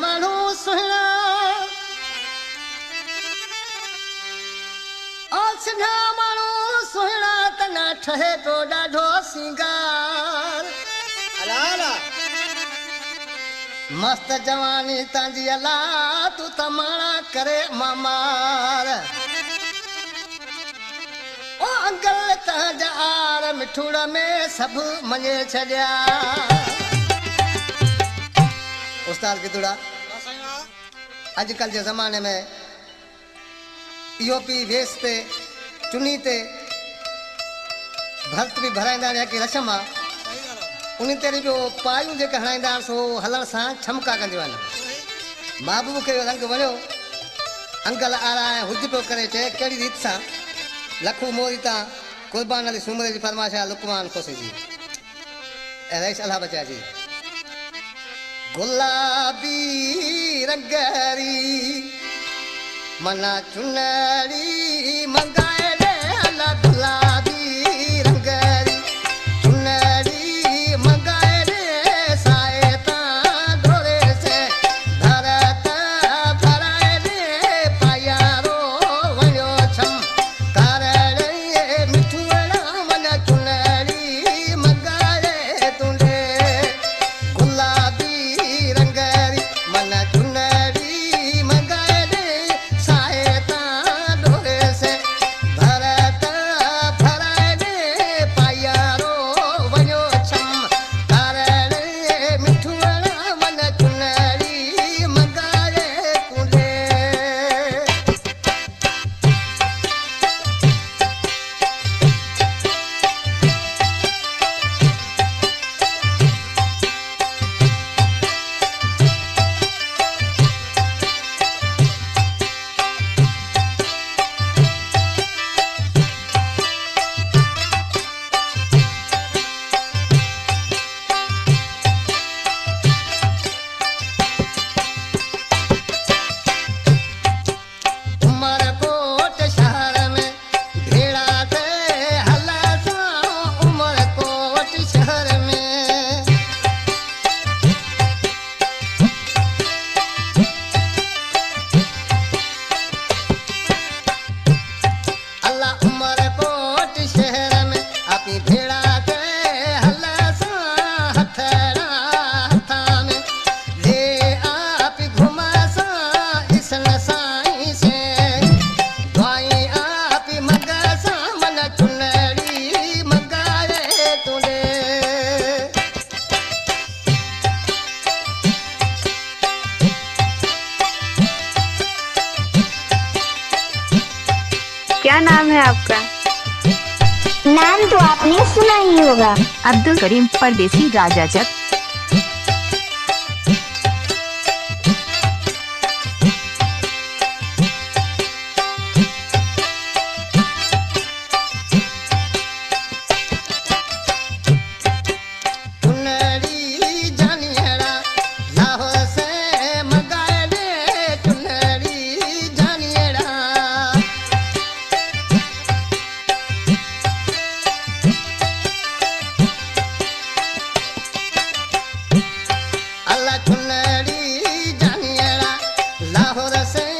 मानू सुहिणा सिंधा मानू सुहिणा तना ठहे तो ॾाढो सिंगार मस्त जवानी तांजी अला तू तमाणा करे मामार ओ अंकल तांजा आर मिठूड़ में सब मञे छॾिया उस्ताद कितुड़ा अजकल के ज़माने में ईओपी वेस ते चुनी ते भर्त भी भराईंदा की रस्म आहे उन ते जो पायूं जेके हणाईंदा सो हलण सां छमका कंदियूं आहिनि महबूब खे रंग वणियो अंकल आरा हुज पियो करे चए कहिड़ी रीत सां लखू मोरी तां कुर्बान अली सुमरे जी फरमाइश आहे लुकमान खोसे जी ऐं रईस अल्लाह बचा जी गुलाबी रंगरी मना चुनरी मंगाए दे अल्लाह गुलाबी रंगरी चुनरी मंगाए दे साए तां धोरे से धरत भराए दे पायारो वयो छम करड़े मिठुड़ा मना चुनरी मंगाए तुंडे गुलाबी रंगरी मना चुनरी क्या नाम है आपका? नाम तो आपने सुना ही होगा। अब्दुल करीम परदेसी राजा जग। अल्लाह चुनरी जानियड़ा लाहौर से